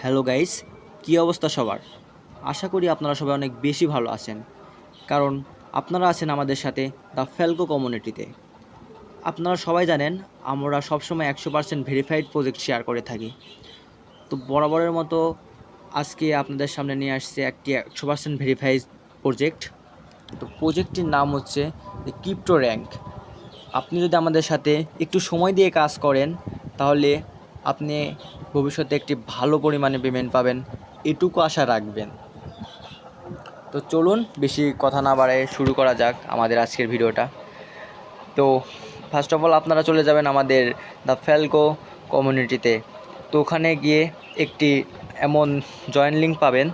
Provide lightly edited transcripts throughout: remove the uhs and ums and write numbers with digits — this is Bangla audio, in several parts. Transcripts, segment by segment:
হ্যালো গাইস, কী অবস্থা সবার? আশা করি আপনারা সবাই অনেক বেশি ভালো আছেন, কারণ আপনারা আছেন আমাদের সাথে দ্য ফ্যালকো কমিউনিটিতে। আপনারা সবাই জানেন আমরা সবসময় 100% ভেরিফাইড প্রজেক্ট শেয়ার করে থাকি। তো বরাবরের মতো আজকে আপনাদের সামনে নিয়ে আসছে একটি 100% ভেরিফাইড প্রজেক্ট। তো প্রজেক্টটির নাম হচ্ছে ক্রিপ্টো র্যাঙ্ক। আপনি যদি আমাদের সাথে একটু সময় দিয়ে কাজ করেন তাহলে আপনি ভবিষ্যতে একটি ভালো পরিমাণে পেমেন্ট পাবেন, এটুকু আশা রাখবেন। তো চলুন বেশি কথা না বাড়ায় শুরু করা যাক আমাদের আজকের ভিডিওটা। তো ফার্স্ট অফ অল আপনারা চলে যাবেন আমাদের দ্য ফ্যালকো কমিউনিটিতে। তো ওখানে গিয়ে একটি এমন জয়েন লিঙ্ক পাবেন,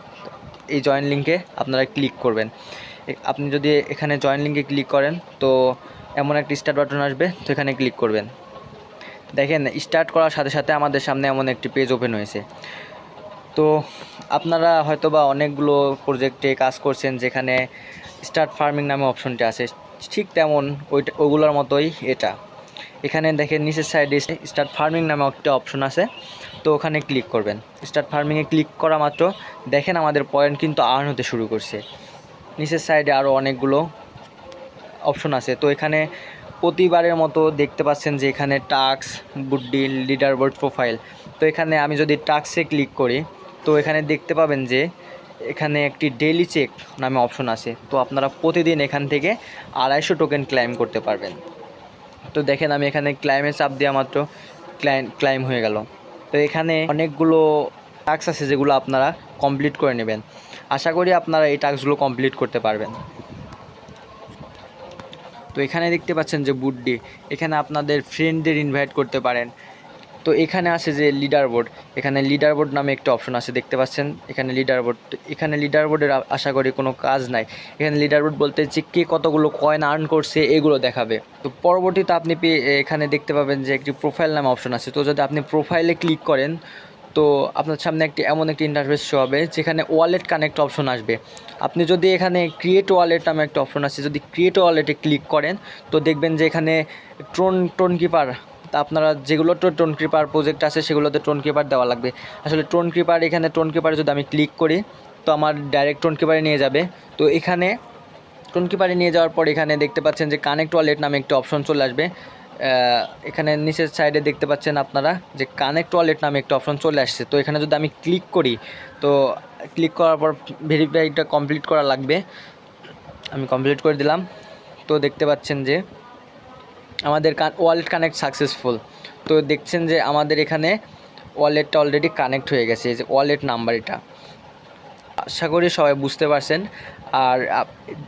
এই জয়েন লিঙ্কে আপনারা ক্লিক করবেন। আপনি যদি এখানে জয়েন লিঙ্কে ক্লিক করেন তো এমন একটি স্টার্ট বাটন আসবে, তো এখানে ক্লিক করবেন। দেখেন স্টার্ট করার সাথে সাথে আমাদের সামনে এমন একটি পেজ ওপেন হয়েছে। তো আপনারা হয়তোবা অনেকগুলো প্রজেক্টে কাজ করছেন যেখানে স্টার্ট ফার্মিং নামে অপশনটি আছে, ঠিক তেমন ওগুলোর মতোই এটা। এখানে দেখেন নিচের সাইডে স্টার্ট ফার্মিং নামে একটা অপশন আছে, তো ওখানে ক্লিক করবেন। স্টার্ট ফার্মিংয়ে ক্লিক করা মাত্র দেখেন আমাদের পয়েন্ট কিন্তু আর্ন হতে শুরু করছে। নিচের সাইডে আরও অনেকগুলো অপশন আছে, তো এখানে প্রতিবারের মতো দেখতে পাচ্ছেন যে এখানে টাস্ক, বুড্ডি, লিডার বোর্ড, প্রোফাইল। তো এখানে আমি যদি টাস্কে ক্লিক করি তো এখানে দেখতে পাবেন যে এখানে একটি ডেইলি চেক নামে অপশন আছে। তো আপনারা প্রতিদিন এখান থেকে 250 টোকেন ক্লাইম করতে পারবেন। তো দেখেন আমি এখানে ক্লাইমে চাপ দেওয়া মাত্র ক্লাইম হয়ে গেল। তো এখানে অনেকগুলো টাস্ক আছে যেগুলো আপনারা কমপ্লিট করে নেবেন। আশা করি আপনারা এই টাস্কগুলো কমপ্লিট করতে পারবেন। তো এখানে দেখতে পাচ্ছেন যে বুড্ডি, এখানে আপনাদের ফ্রেন্ডদের ইনভাইট করতে পারেন। তো এখানে আছে যে লিডার বোর্ড, এখানে লিডার বোর্ড নামে একটা অপশন আছে, দেখতে পাচ্ছেন এখানে লিডার বোর্ড। এখানে লিডার বোর্ডের আশা করি কোনো কাজ নাই। এখানে লিডার বোর্ড বলতে যে কে কতগুলো কয়েন আর্ন করছে এগুলো দেখাবে। তো পরবর্তীতে আপনি এখানে দেখতে পাবেন যে একটি প্রোফাইল নামে অপশন আছে। তো যদি আপনি প্রোফাইলে ক্লিক করেন তো আপনার সামনে এমন একটি ইন্টারফেস শো হবে যেখানে ওয়ালেট কানেক্ট অপশন আসবে। আপনি যদি এখানে ক্রিয়েট ওয়ালেট নামে একটা অপশন আছে, যদি ক্রিয়েট ওয়ালেটে ক্লিক করেন তো দেখবেন যে এখানে টোন কিপার, তা আপনারা যেগুলো টোন কিপার প্রজেক্ট আছে সেগুলোতে টোন কিপার দেওয়া লাগবে। আসলে টোন কিপার, এখানে টোন কিপারে যদি আমি ক্লিক করি তো আমার ডাইরেক্ট টোন কিপারে নিয়ে যাবে। তো এখানে টোন কিপারে নিয়ে যাওয়ার পর এখানে দেখতে পাচ্ছেন যে কানেক্ট ওয়ালেট নামে একটা অপশন চলে আসবে। এখানে নিচের সাইডে দেখতে পাচ্ছেন আপনারা যে কানেক্ট ওয়ালেট নামে একটা অপশন চলে আসছে। তো এখানে যদি আমি ক্লিক করি তো ক্লিক করার পর ভেরিফাইটা কমপ্লিট করা লাগবে। আমি কমপ্লিট করে দিলাম। তো দেখতে পাচ্ছেন যে আমাদের ওয়ালেট কানেক্ট সাকসেসফুল। তো দেখছেন যে আমাদের এখানে ওয়ালেটটা অলরেডি কানেক্ট হয়ে গেছে, এই যে ওয়ালেট নাম্বার এটা। আশা করি সবাই বুঝতে পারছেন। আর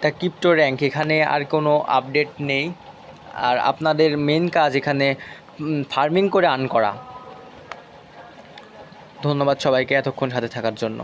দ্য ক্রিপ্টো র্যাঙ্ক, এখানে আর কোনো আপডেট নেই। আর আপনাদের মেন কাজ এখানে ফার্মিং করে আর্ন করা। ধন্যবাদ সবাইকে এতক্ষণ সাথে থাকার জন্য।